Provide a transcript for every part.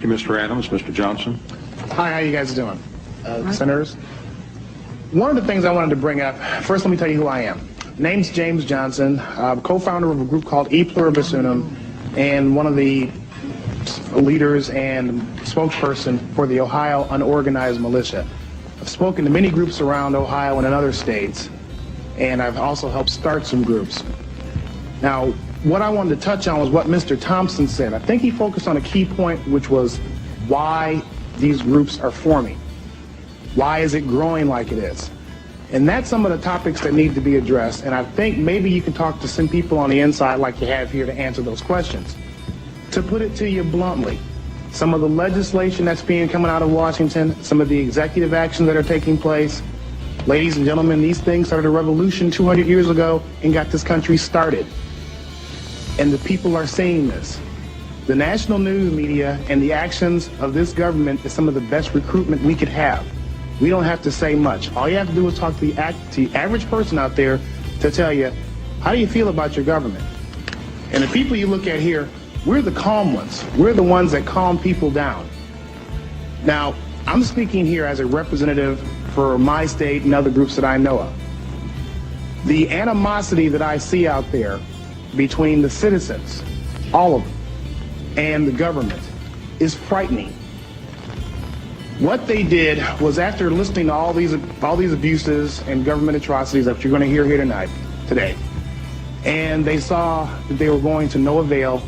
Thank you, Mr. Adams. Mr. Johnson. Hi, how you guys doing? Senators? One of the things I wanted to bring up, first let me tell you who I am. Name's James Johnson. I'm co-founder of a group called E Pluribus Unum, and one of the leaders and spokesperson for the Ohio Unorganized Militia. I've spoken to many groups around Ohio and in other states, and I've also helped start some groups. Now, what I wanted to touch on was what Mr. Thompson said. I think he focused on a key point, which was why these groups are forming. Why is it growing like it is? And that's some of the topics that need to be addressed, and I think maybe you can talk to some people on the inside like you have here to answer those questions. To put it to you bluntly, some of the legislation that's coming out of Washington, some of the executive actions that are taking place, ladies and gentlemen, these things started a revolution 200 years ago and got this country started. And the people are seeing this. The national news media and the actions of this government is some of the best recruitment we could have. We don't have to say much. All you have to do is talk to the average person out there to tell you, how do you feel about your government? And the people you look at here, we're the calm ones. We're the ones that calm people down. Now, I'm speaking here as a representative for my state and other groups that I know of. The animosity that I see out there between the citizens, all of them, and the government is frightening. What they did was, after listening to all these abuses and government atrocities that you're going to hear here today, and they saw that they were going to no avail,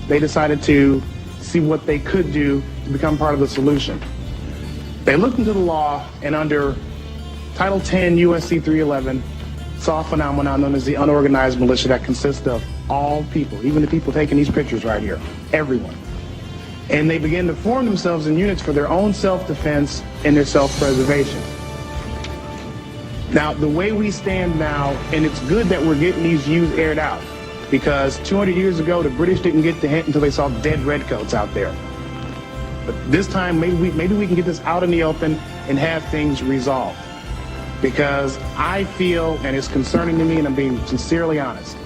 they decided to see what they could do to become part of the solution. They looked into the law, and under Title 10 USC 311, saw a phenomenon known as the unorganized militia that consists of all people, even the people taking these pictures right here, everyone. And they began to form themselves in units for their own self-defense and their self-preservation. Now, the way we stand now, and it's good that we're getting these views aired out, because 200 years ago, the British didn't get the hint until they saw dead redcoats out there. But this time, maybe we can get this out in the open and have things resolved. Because I feel, and it's concerning to me, and I'm being sincerely honest,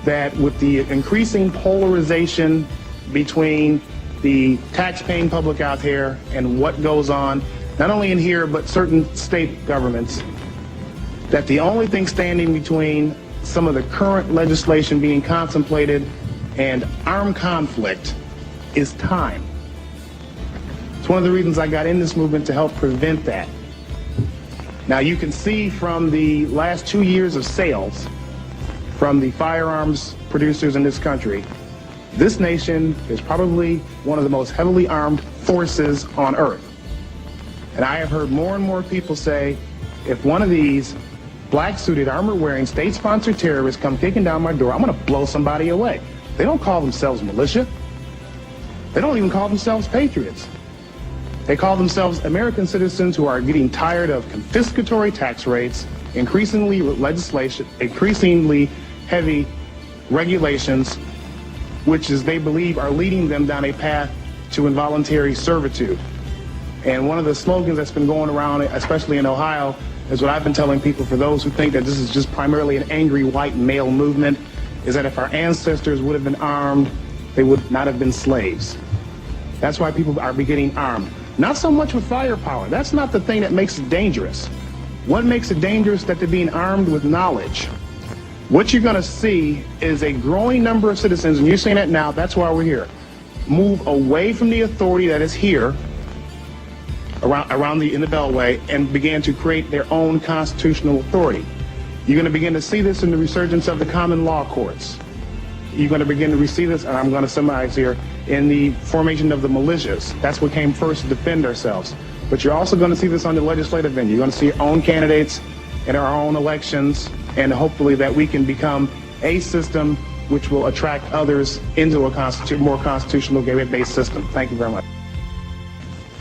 that with the increasing polarization between the tax-paying public out here and what goes on, not only in here, but certain state governments, that the only thing standing between some of the current legislation being contemplated and armed conflict is time. It's one of the reasons I got in this movement, to help prevent that. Now, you can see from the last 2 years of sales from the firearms producers in this country, this nation is probably one of the most heavily armed forces on earth. And I have heard more and more people say, if one of these black-suited, armor-wearing, state-sponsored terrorists come kicking down my door, I'm going to blow somebody away. They don't call themselves militia. They don't even call themselves patriots. They call themselves American citizens who are getting tired of confiscatory tax rates, increasingly legislation, increasingly heavy regulations, which is, they believe, are leading them down a path to involuntary servitude. And one of the slogans that's been going around, especially in Ohio, is what I've been telling people, for those who think that this is just primarily an angry white male movement, is that if our ancestors would have been armed, they would not have been slaves. That's why people are getting armed. Not so much with firepower. That's not the thing that makes it dangerous. What makes it dangerous is that they're being armed with knowledge. What you're going to see is a growing number of citizens, and you're seeing that now, that's why we're here, move away from the authority that is here around in the Beltway, and begin to create their own constitutional authority. You're going to begin to see this in the resurgence of the common law courts. You're going to begin to see this, and I'm going to summarize here, in the formation of the militias. That's what came first, to defend ourselves. But you're also going to see this on the legislative end. You're going to see your own candidates in our own elections, and hopefully that we can become a system which will attract others into a more constitutional-based system. Thank you very much.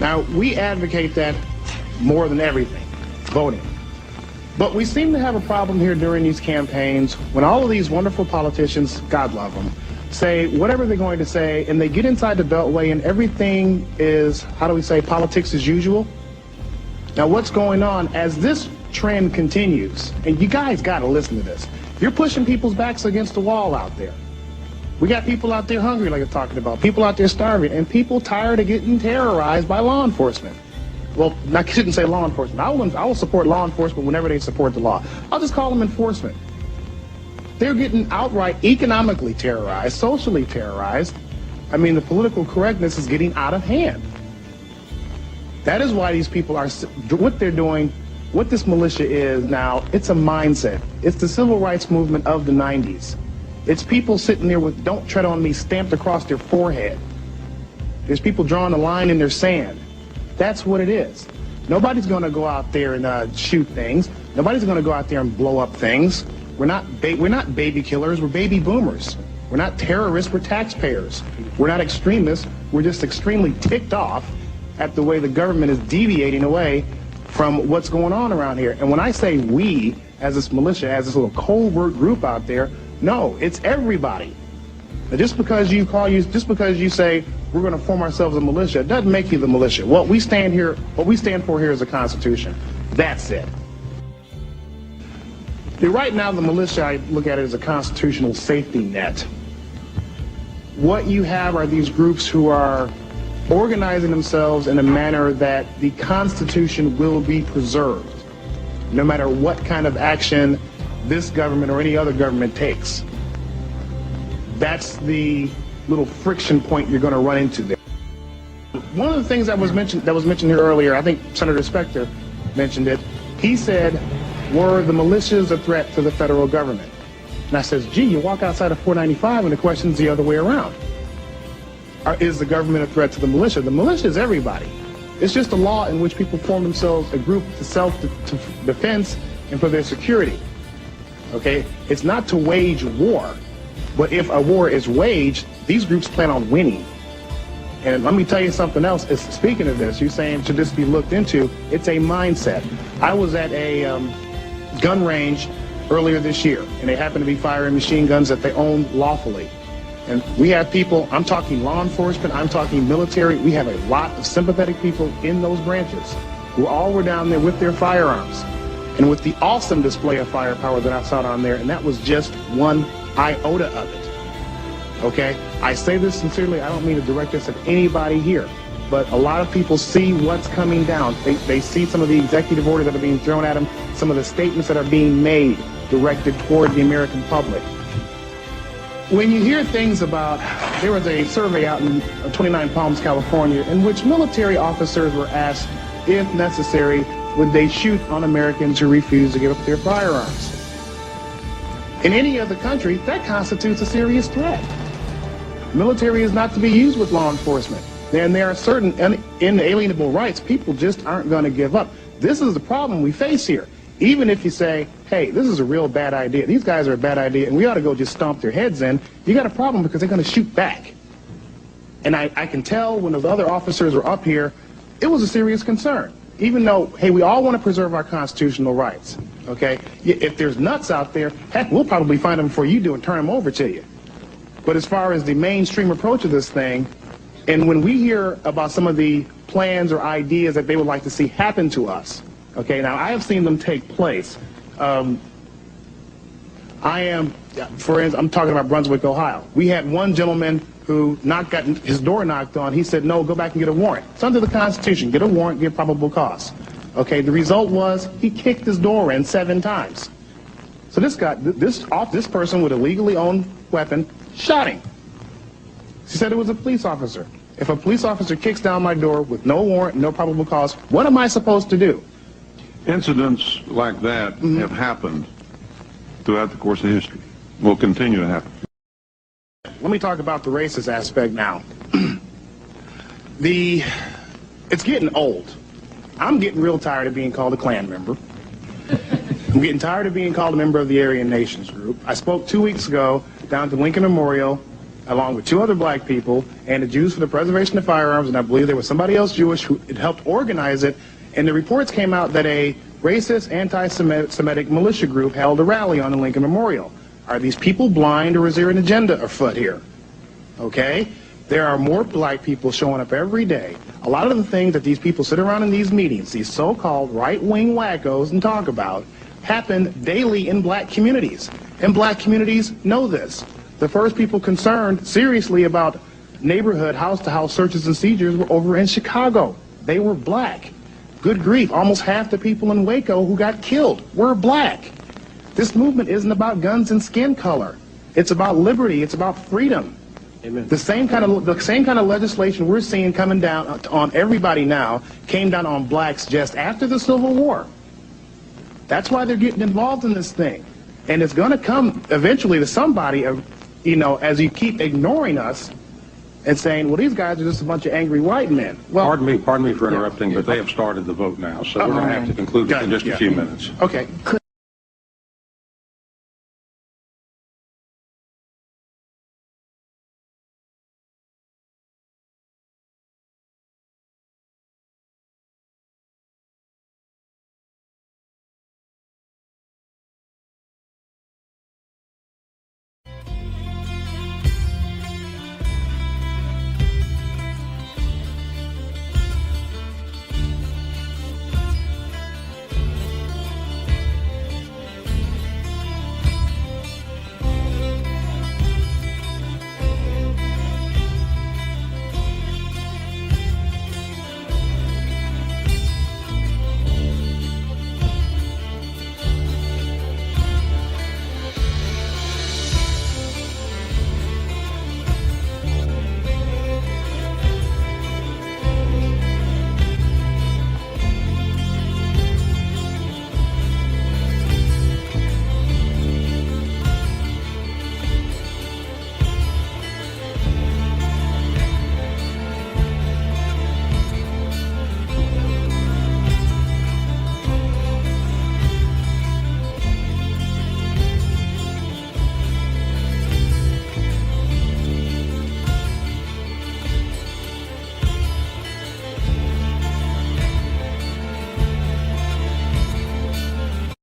Now, we advocate that more than everything, voting. But we seem to have a problem here during these campaigns when all of these wonderful politicians, God love them, say whatever they're going to say, and they get inside the Beltway and everything is, how do we say, politics as usual. Now, what's going on as this trend continues, and you guys got to listen to this, you're pushing people's backs against the wall out there. We got people out there hungry, like I'm talking about, people out there starving, and people tired of getting terrorized by law enforcement. Well, I shouldn't say law enforcement. I will support law enforcement whenever they support the law. I'll just call them enforcement. They're getting outright economically terrorized, socially terrorized. I mean, the political correctness is getting out of hand. That is why these people are, what they're doing, what this militia is now, it's a mindset. It's the civil rights movement of the 90s. It's people sitting there with "Don't tread on me" stamped across their forehead. There's people drawing a line in their sand. That's what it is. Nobody's going to go out there and shoot things. Nobody's going to go out there and blow up things. We're not baby killers. We're baby boomers. We're not terrorists. We're taxpayers. We're not extremists. We're just extremely ticked off at the way the government is deviating away from what's going on around here. And when I say we, as this militia, as this little covert group out there, no, it's everybody. Now, just because you say we're going to form ourselves a militia, it doesn't make you the militia. What we stand for here is the Constitution. That's it. Right now, the militia, I look at it as a constitutional safety net. What you have are these groups who are organizing themselves in a manner that the Constitution will be preserved, no matter what kind of action this government or any other government takes. That's the little friction point you're going to run into there. One of the things that was mentioned here earlier, I think Senator Specter mentioned it. He said, were the militias a threat to the federal government? And I says, gee, you walk outside of 495 and the question's the other way around. Is the government a threat to the militia? The militia is everybody. It's just a law in which people form themselves a group to self-defense and for their security. Okay? It's not to wage war. But if a war is waged, these groups plan on winning. And let me tell you something else. Speaking of this, you're saying should this be looked into? It's a mindset. I was at a gun range earlier this year, and they happened to be firing machine guns that they own lawfully. And we have people, I'm talking law enforcement, I'm talking military, we have a lot of sympathetic people in those branches who all were down there with their firearms and with the awesome display of firepower that I saw down there, and that was just one iota of it. Okay? I say this sincerely, I don't mean to direct this at anybody here, but a lot of people see what's coming down. They see some of the executive orders that are being thrown at them, some of the statements that are being made directed toward the American public. When you hear things about, there was a survey out in 29 Palms, California, in which military officers were asked, if necessary, would they shoot on Americans who refuse to give up their firearms. In any other country, that constitutes a serious threat. Military is not to be used with law enforcement. And there are certain inalienable rights people just aren't going to give up. This is the problem we face here. Even if you say, hey, this is a real bad idea, these guys are a bad idea, and we ought to go just stomp their heads in, you got a problem because they're going to shoot back. And I can tell when those other officers were up here, it was a serious concern. Even though, hey, we all want to preserve our constitutional rights, okay? If there's nuts out there, heck, we'll probably find them before you do and turn them over to you. But as far as the mainstream approach of this thing, and when we hear about some of the plans or ideas that they would like to see happen to us, okay, now I have seen them take place. I'm talking about Brunswick, Ohio. We had one gentleman who got his door knocked on. He said, no, go back and get a warrant. It's under the Constitution. Get a warrant, get probable cause. Okay, the result was he kicked his door in 7 times. So this person with a legally owned weapon shot him. She said it was a police officer. If a police officer kicks down my door with no warrant, no probable cause, what am I supposed to do? Incidents like that have happened throughout the course of history. Will continue to happen. Let me talk about the racist aspect now. It's getting old. I'm getting real tired of being called a Klan member. I'm getting tired of being called a member of the Aryan Nations group. I spoke 2 weeks ago down to Lincoln Memorial along with 2 other black people and the Jews for the Preservation of Firearms, and I believe there was somebody else Jewish who had helped organize it, and the reports came out that a racist, anti-Semitic militia group held a rally on the Lincoln Memorial. Are these people blind, or is there an agenda afoot here? Okay? There are more black people showing up every day. A lot of the things that these people sit around in these meetings, these so-called right-wing wackos, and talk about, happen daily in black communities. And black communities know this. The first people concerned seriously about neighborhood house-to-house searches and seizures were over in Chicago. They were black. Good grief, almost half the people in Waco who got killed were black. This movement isn't about guns and skin color. It's about liberty. It's about freedom. Amen. The same kind of legislation we're seeing coming down on everybody now came down on blacks just after the Civil War. That's why they're getting involved in this thing. And it's going to come eventually to somebody, you know, as you keep ignoring us and saying, well, these guys are just a bunch of angry white men. Well, Pardon me for interrupting, but they have started the vote now, so we're going to have to conclude it in just a few minutes. Okay.